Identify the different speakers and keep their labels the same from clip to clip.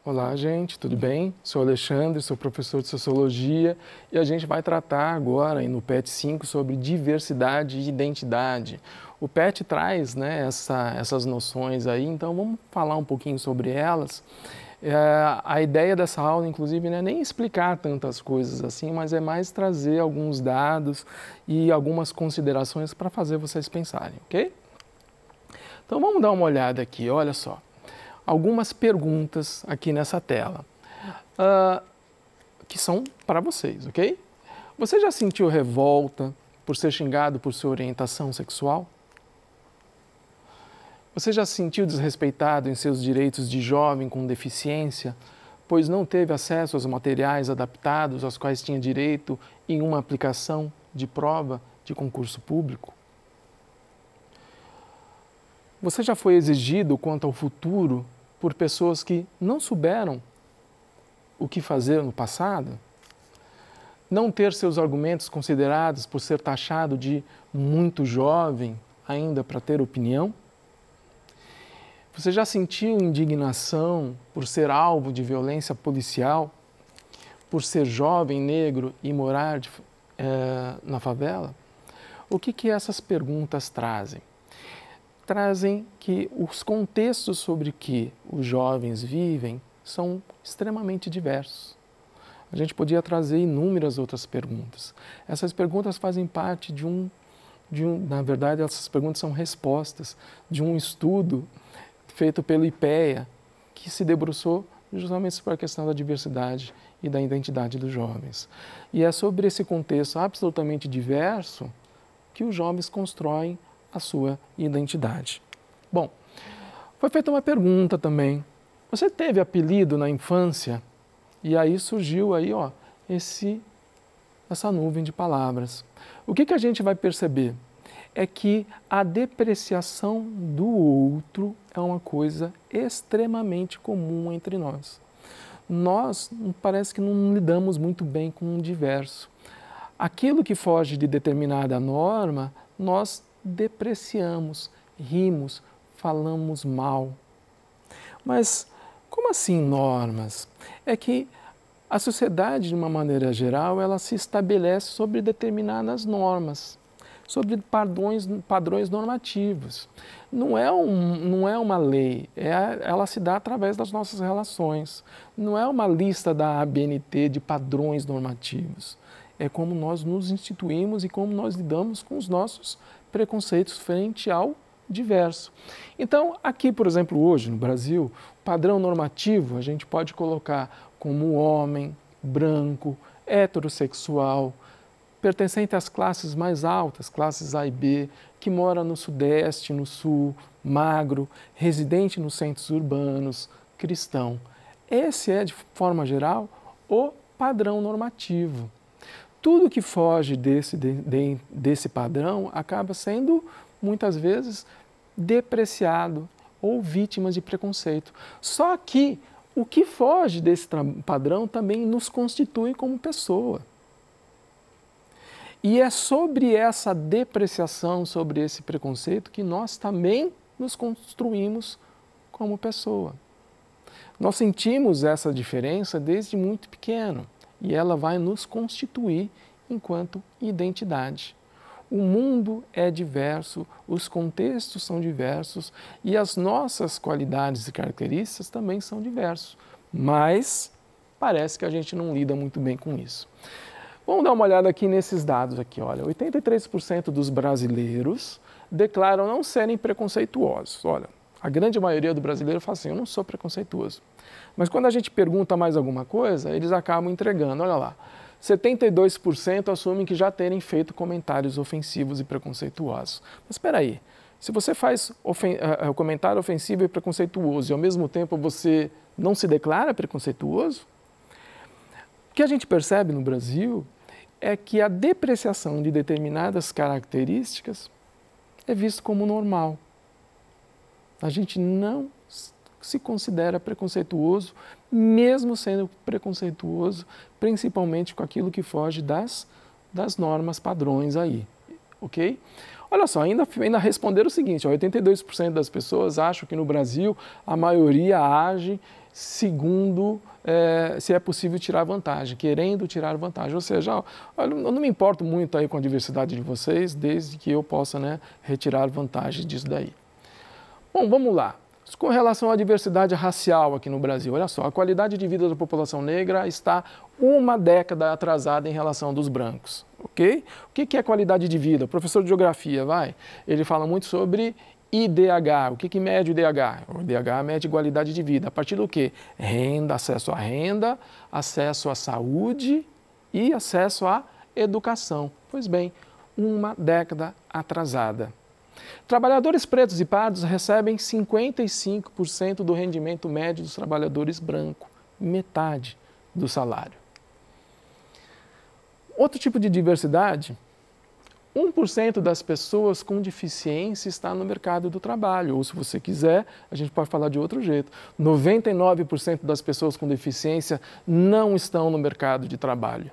Speaker 1: Olá, gente, tudo bem? Sou Alexandre, sou professor de Sociologia e a gente vai tratar agora no PET 5 sobre diversidade e identidade. O PET traz, essas noções aí, então vamos falar um pouquinho sobre elas. A ideia dessa aula, inclusive, não é nem explicar tantas coisas assim, mas é mais trazer alguns dados e algumas considerações para fazer vocês pensarem, ok? Então vamos dar uma olhada aqui, olha só. Algumas perguntas aqui nessa tela, que são para vocês, ok? Você já sentiu revolta por ser xingado por sua orientação sexual? Você já se sentiu desrespeitado em seus direitos de jovem com deficiência, pois não teve acesso aos materiais adaptados aos quais tinha direito em uma aplicação de prova de concurso público? Você já foi exigido quanto ao futuro por pessoas que não souberam o que fazer no passado? Não ter seus argumentos considerados por ser taxado de muito jovem ainda para ter opinião? Você já sentiu indignação por ser alvo de violência policial, por ser jovem, negro e morar na favela? O que essas perguntas trazem? Trazem que os contextos sobre que os jovens vivem são extremamente diversos. A gente podia trazer inúmeras outras perguntas. Essas perguntas fazem parte na verdade, essas perguntas são respostas de um estudo feito pelo IPEA, que se debruçou justamente sobre a questão da diversidade e da identidade dos jovens. E é sobre esse contexto absolutamente diverso que os jovens constroem a sua identidade. Bom, foi feita uma pergunta também. Você teve apelido na infância? E aí surgiu aí, essa nuvem de palavras. O que a gente vai perceber? É que a depreciação do outro é uma coisa extremamente comum entre nós. Nós parece que não lidamos muito bem com o diverso. Aquilo que foge de determinada norma, nós depreciamos, rimos, falamos mal. Mas como assim normas? É que a sociedade, de uma maneira geral, ela se estabelece sobre determinadas normas, sobre padrões normativos. Não é uma lei, ela se dá através das nossas relações. Não é uma lista da ABNT de padrões normativos. É como nós nos instituímos e como nós lidamos com os nossos preconceitos frente ao diverso. Então, aqui, por exemplo, hoje no Brasil, o padrão normativo a gente pode colocar como homem, branco, heterossexual, pertencente às classes mais altas, classes A e B, que mora no Sudeste, no Sul, magro, residente nos centros urbanos, cristão. Esse é, de forma geral, o padrão normativo. Tudo que foge desse padrão acaba sendo, muitas vezes, depreciado ou vítima de preconceito. Só que o que foge desse padrão também nos constitui como pessoa. E é sobre essa depreciação, sobre esse preconceito, que nós também nos construímos como pessoa. Nós sentimos essa diferença desde muito pequeno. E ela vai nos constituir enquanto identidade. O mundo é diverso, os contextos são diversos e as nossas qualidades e características também são diversos, mas parece que a gente não lida muito bem com isso. Vamos dar uma olhada aqui nesses dados aqui, olha, 83% dos brasileiros declaram não serem preconceituosos. Olha, a grande maioria do brasileiro fala assim, eu não sou preconceituoso. Mas quando a gente pergunta mais alguma coisa, eles acabam entregando. Olha lá, 72% assumem que já terem feito comentários ofensivos e preconceituosos. Mas espera aí, se você faz comentário ofensivo e preconceituoso e ao mesmo tempo você não se declara preconceituoso, o que a gente percebe no Brasil é que a depreciação de determinadas características é visto como normal. A gente não se considera preconceituoso, mesmo sendo preconceituoso, principalmente com aquilo que foge das normas padrões aí. ok? Olha só, ainda responderam o seguinte, 82% das pessoas acham que no Brasil a maioria age segundo se é possível tirar vantagem, querendo tirar vantagem. Ou seja, eu não me importo muito aí com a diversidade de vocês, desde que eu possa, né, retirar vantagem disso daí. Bom, vamos lá. Com relação à diversidade racial aqui no Brasil, olha só, a qualidade de vida da população negra está uma década atrasada em relação dos brancos, ok? O que é qualidade de vida? O professor de geografia, ele fala muito sobre IDH. O que mede o IDH? O IDH mede igualdade de vida. A partir do quê? Renda, acesso à saúde e acesso à educação. Pois bem, uma década atrasada. Trabalhadores pretos e pardos recebem 55% do rendimento médio dos trabalhadores brancos, metade do salário. Outro tipo de diversidade, 1% das pessoas com deficiência está no mercado do trabalho, ou se você quiser, a gente pode falar de outro jeito, 99% das pessoas com deficiência não estão no mercado de trabalho.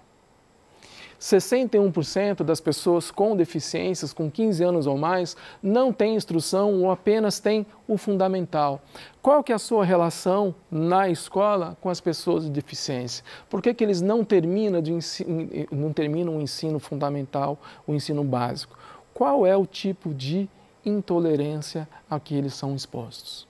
Speaker 1: 61% das pessoas com deficiências, com 15 anos ou mais, não têm instrução ou apenas têm o fundamental. Qual que é a sua relação na escola com as pessoas de deficiência? Por que eles não terminam o ensino fundamental, o ensino básico? Qual é o tipo de intolerância a que eles são expostos?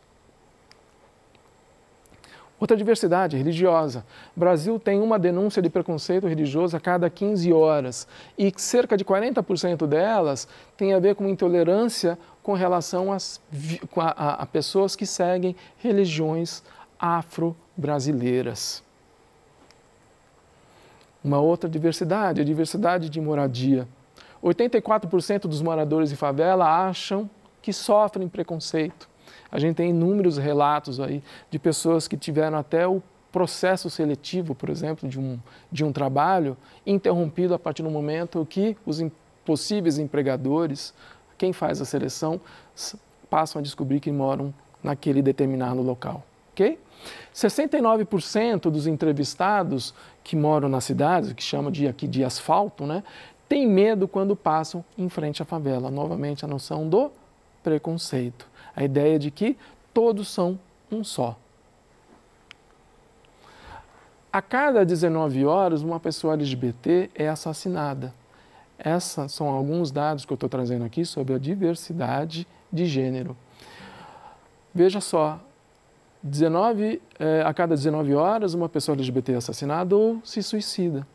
Speaker 1: Outra diversidade religiosa. O Brasil tem uma denúncia de preconceito religioso a cada 15 horas e cerca de 40% delas tem a ver com intolerância com relação a pessoas que seguem religiões afro-brasileiras. Uma outra diversidade, a diversidade de moradia. 84% dos moradores de favela acham que sofrem preconceito. A gente tem inúmeros relatos aí de pessoas que tiveram até o processo seletivo, por exemplo, de um trabalho interrompido a partir do momento que os possíveis empregadores, quem faz a seleção, passam a descobrir que moram naquele determinado local, ok? 69% dos entrevistados que moram nas cidades, que chama aqui de asfalto, né, tem medo quando passam em frente à favela. Novamente a noção do preconceito. A ideia de que todos são um só. A cada 19 horas, uma pessoa LGBT é assassinada. Esses são alguns dados que eu estou trazendo aqui sobre a diversidade de gênero. Veja só, a cada 19 horas, uma pessoa LGBT é assassinada ou se suicida.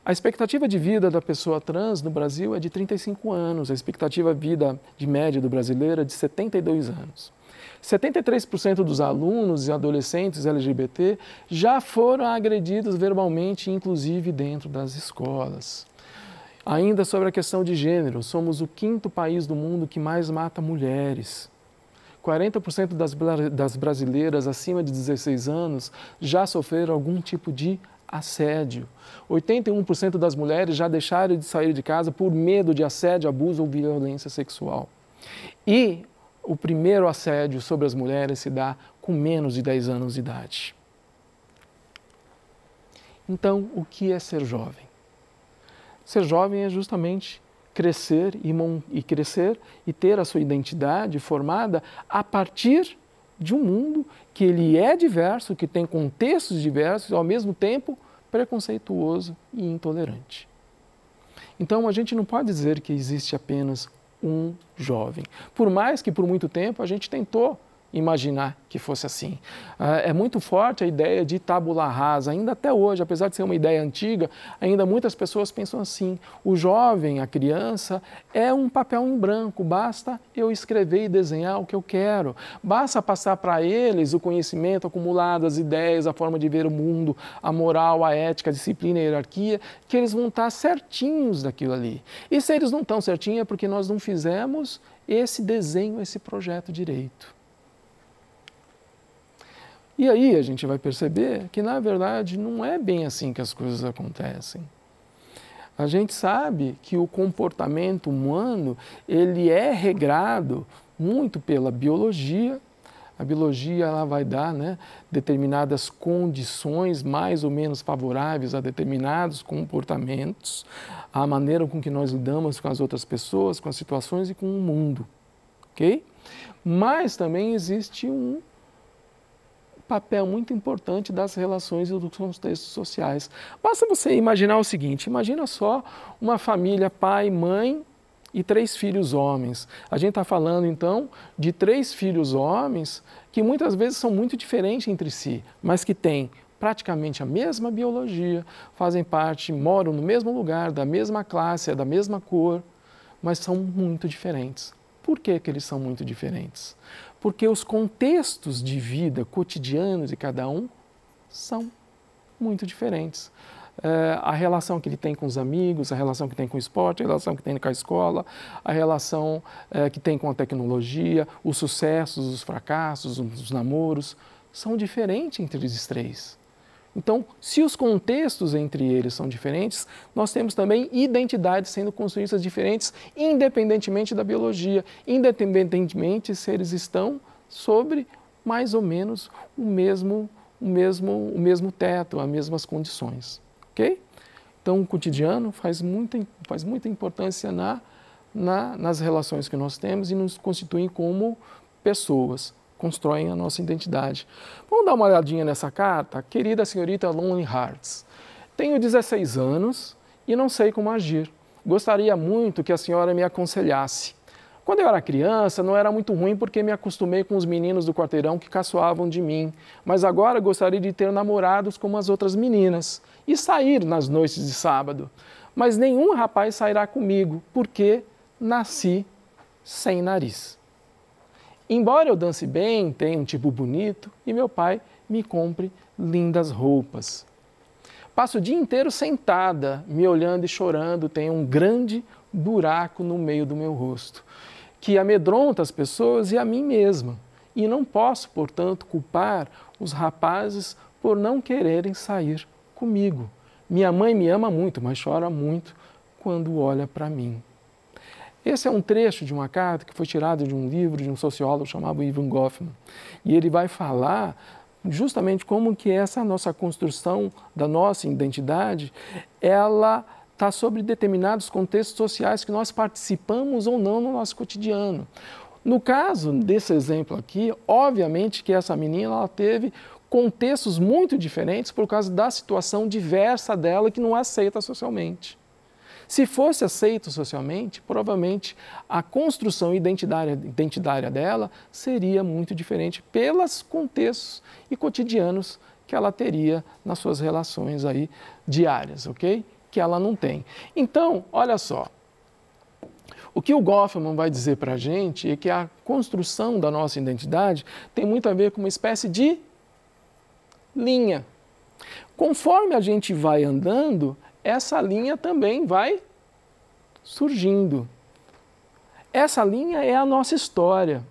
Speaker 1: A expectativa de vida da pessoa trans no Brasil é de 35 anos, a expectativa de vida de média do brasileiro é de 72 anos. 73% dos alunos e adolescentes LGBT já foram agredidos verbalmente, inclusive dentro das escolas. Ainda sobre a questão de gênero, somos o 5º país do mundo que mais mata mulheres. 40% das brasileiras acima de 16 anos já sofreram algum tipo de assédio. 81% das mulheres já deixaram de sair de casa por medo de assédio, abuso ou violência sexual. E o primeiro assédio sobre as mulheres se dá com menos de 10 anos de idade. Então, o que é ser jovem? Ser jovem é justamente crescer e ter a sua identidade formada a partir de um mundo que ele é diverso, que tem contextos diversos e, ao mesmo tempo, preconceituoso e intolerante. Então, a gente não pode dizer que existe apenas um jovem. Por mais que, por muito tempo, a gente tentou imaginar que fosse assim. É muito forte a ideia de tabula rasa. Ainda até hoje, apesar de ser uma ideia antiga, ainda muitas pessoas pensam assim. O jovem, a criança, é um papel em branco. Basta eu escrever e desenhar o que eu quero. Basta passar para eles o conhecimento acumulado, as ideias, a forma de ver o mundo, a moral, a ética, a disciplina e a hierarquia, que eles vão estar certinhos daquilo ali. E se eles não estão certinhos é porque nós não fizemos esse desenho, esse projeto direito. E aí a gente vai perceber que, na verdade, não é bem assim que as coisas acontecem. A gente sabe que o comportamento humano, ele é regrado muito pela biologia, A biologia ela vai dar, né, determinadas condições mais ou menos favoráveis a determinados comportamentos, a maneira com que nós lidamos com as outras pessoas, com as situações e com o mundo, ok? Mas também existe um papel muito importante das relações e dos contextos sociais. Basta você imaginar o seguinte, imagina só uma família, pai, mãe e 3 filhos homens. A gente está falando, então, de 3 filhos homens que muitas vezes são muito diferentes entre si, mas que têm praticamente a mesma biologia, fazem parte, moram no mesmo lugar, da mesma classe, da mesma cor, mas são muito diferentes. Por que que eles são muito diferentes? Porque os contextos de vida cotidianos de cada um são muito diferentes. A relação que ele tem com os amigos, a relação que tem com o esporte, a relação que tem com a escola, a relação que tem com a tecnologia, os sucessos, os fracassos, os namoros, são diferentes entre eles 3. Então, se os contextos entre eles são diferentes, nós temos também identidades sendo construídas diferentes, independentemente da biologia, independentemente se eles estão sobre mais ou menos o mesmo teto, as mesmas condições. Ok? Então, o cotidiano faz muita importância nas relações que nós temos e nos constituem como pessoas, constroem a nossa identidade. Vamos dar uma olhadinha nessa carta? Querida senhorita Lonely Hearts, tenho 16 anos e não sei como agir. Gostaria muito que a senhora me aconselhasse. Quando eu era criança, não era muito ruim porque me acostumei com os meninos do quarteirão que caçoavam de mim, mas agora gostaria de ter namorados como as outras meninas e sair nas noites de sábado. Mas nenhum rapaz sairá comigo porque nasci sem nariz. Embora eu dance bem, tenha um tipo bonito e meu pai me compre lindas roupas. Passo o dia inteiro sentada, me olhando e chorando, tenho um grande buraco no meio do meu rosto, que amedronta as pessoas e a mim mesma. E não posso, portanto, culpar os rapazes por não quererem sair comigo. Minha mãe me ama muito, mas chora muito quando olha para mim. Esse é um trecho de uma carta que foi tirado de um livro de um sociólogo chamado Ivan Goffman. E ele vai falar justamente como que essa nossa construção da nossa identidade, ela está sobre determinados contextos sociais que nós participamos ou não no nosso cotidiano. No caso desse exemplo aqui, obviamente que essa menina ela teve contextos muito diferentes por causa da situação diversa dela que não é aceita socialmente. Se fosse aceito socialmente, provavelmente a construção identitária dela seria muito diferente pelos contextos e cotidianos que ela teria nas suas relações aí diárias, ok? Que ela não tem. Então, olha só, o que o Goffman vai dizer para a gente é que a construção da nossa identidade tem muito a ver com uma espécie de linha. Conforme a gente vai andando, essa linha também vai surgindo. Essa linha é a nossa história.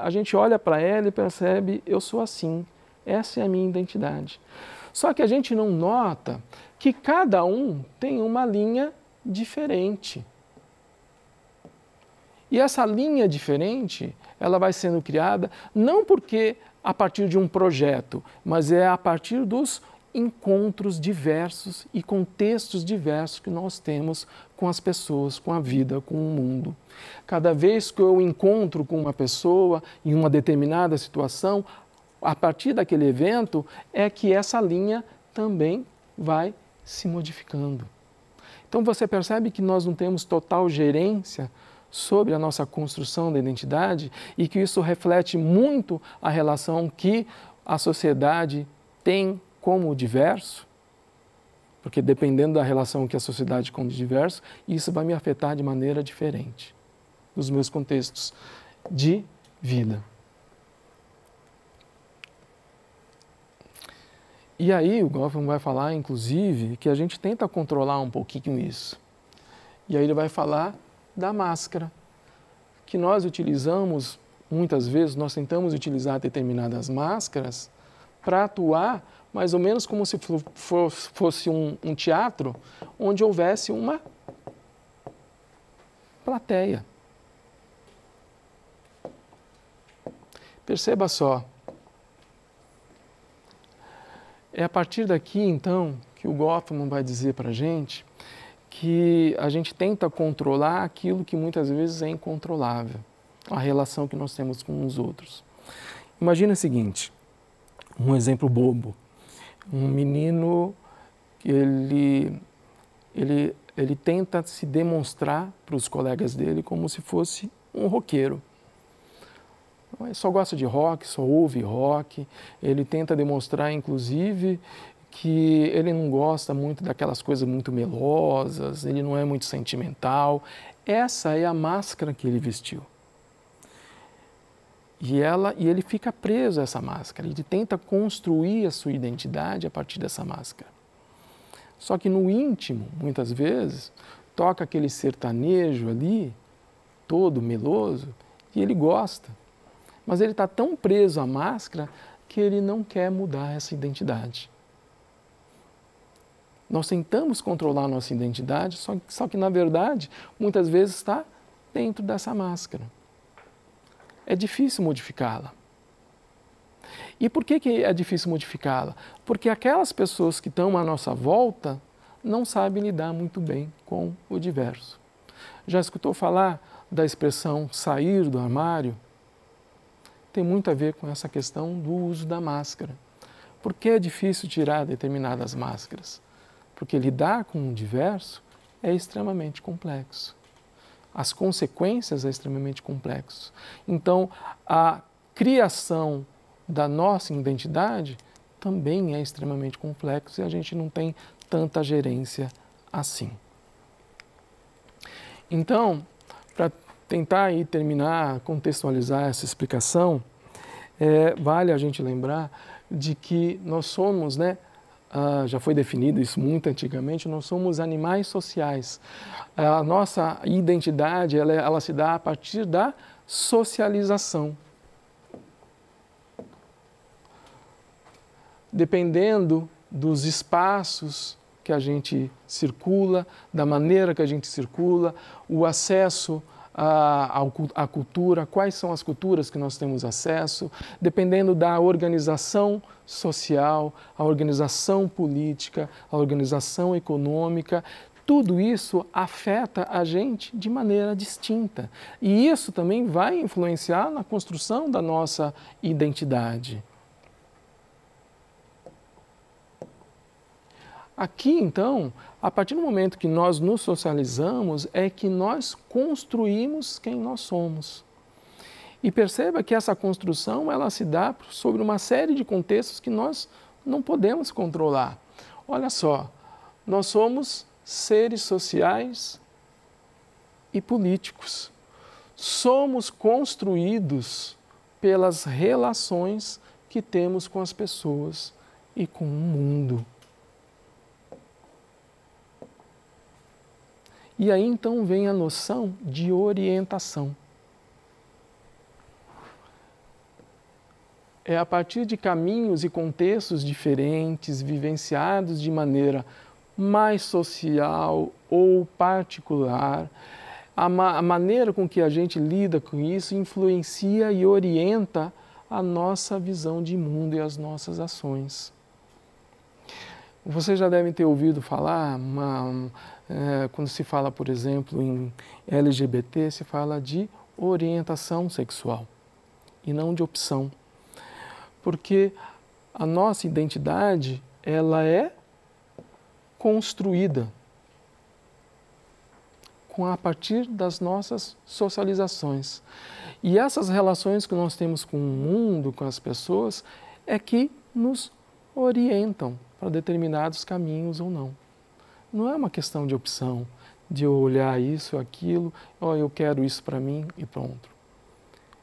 Speaker 1: A gente olha para ela e percebe, eu sou assim, essa é a minha identidade. Só que a gente não nota que cada um tem uma linha diferente. E essa linha diferente, ela vai sendo criada não porque a partir de um projeto, mas é a partir dos encontros diversos e contextos diversos que nós temos com as pessoas, com a vida, com o mundo. Cada vez que eu encontro com uma pessoa em uma determinada situação, a partir daquele evento é que essa linha também vai se modificando. Então você percebe que nós não temos total gerência sobre a nossa construção da identidade e que isso reflete muito a relação que a sociedade tem como diverso, porque dependendo da relação que a sociedade tem com o diverso, isso vai me afetar de maneira diferente nos meus contextos de vida. E aí o Goffman vai falar, inclusive, que a gente tenta controlar um pouquinho isso. E aí ele vai falar da máscara, que nós utilizamos, muitas vezes, nós tentamos utilizar determinadas máscaras para atuar mais ou menos como se fosse um teatro onde houvesse uma plateia. Perceba só. É a partir daqui, então, que o Goffman vai dizer para a gente que a gente tenta controlar aquilo que muitas vezes é incontrolável, a relação que nós temos com os outros. Imagina o seguinte, um exemplo bobo, um menino que ele tenta se demonstrar para os colegas dele como se fosse um roqueiro. Ele só gosta de rock, só ouve rock, ele tenta demonstrar, inclusive, que ele não gosta muito daquelas coisas muito melosas, ele não é muito sentimental. Essa é a máscara que ele vestiu. E ele fica preso a essa máscara, ele tenta construir a sua identidade a partir dessa máscara. Só que no íntimo, muitas vezes, toca aquele sertanejo ali, todo meloso, e ele gosta. Mas ele está tão preso à máscara que ele não quer mudar essa identidade. Nós tentamos controlar a nossa identidade, só que na verdade, muitas vezes está dentro dessa máscara. É difícil modificá-la. E por que é difícil modificá-la? Porque aquelas pessoas que estão à nossa volta não sabem lidar muito bem com o diverso. Já escutou falar da expressão sair do armário? Tem muito a ver com essa questão do uso da máscara. Por que é difícil tirar determinadas máscaras? Porque lidar com o diverso é extremamente complexo. As consequências é extremamente complexo. Então, a criação da nossa identidade também é extremamente complexo e a gente não tem tanta gerência assim. Então, para tentar aí terminar, contextualizar essa explicação, vale a gente lembrar de que nós somos, já foi definido isso muito antigamente, nós somos animais sociais. A nossa identidade, ela se dá a partir da socialização. Dependendo dos espaços que a gente circula, da maneira que a gente circula, o acesso à cultura, quais são as culturas que nós temos acesso, dependendo da organização social, a organização política, a organização econômica, tudo isso afeta a gente de maneira distinta. E isso também vai influenciar na construção da nossa identidade. Aqui, então, a partir do momento que nós nos socializamos, é que nós construímos quem nós somos. E perceba que essa construção, ela se dá sobre uma série de contextos que nós não podemos controlar. Olha só, nós somos seres sociais e políticos. Somos construídos pelas relações que temos com as pessoas e com o mundo. E aí então vem a noção de orientação. É a partir de caminhos e contextos diferentes, vivenciados de maneira mais social ou particular, a maneira com que a gente lida com isso influencia e orienta a nossa visão de mundo e as nossas ações. Vocês já devem ter ouvido falar, quando se fala, por exemplo, em LGBT, se fala de orientação sexual e não de opção. Porque a nossa identidade, ela é construída a partir das nossas socializações. E essas relações que nós temos com o mundo, com as pessoas, é que nos orientam para determinados caminhos ou não. Não é uma questão de opção, de eu olhar isso, aquilo, eu quero isso para mim e pronto.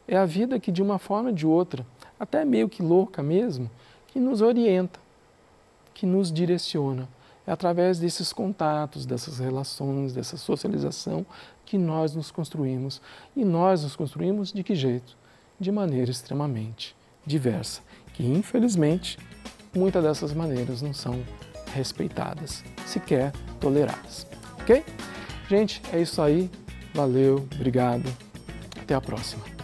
Speaker 1: É a vida que de uma forma ou de outra, até meio que louca mesmo, que nos orienta, que nos direciona. É através desses contatos, dessas relações, dessa socialização que nós nos construímos. E nós nos construímos de que jeito? De maneira extremamente diversa, que infelizmente muitas dessas maneiras não são respeitadas, sequer toleradas. Ok? Gente, é isso aí. Valeu, obrigado. Até a próxima.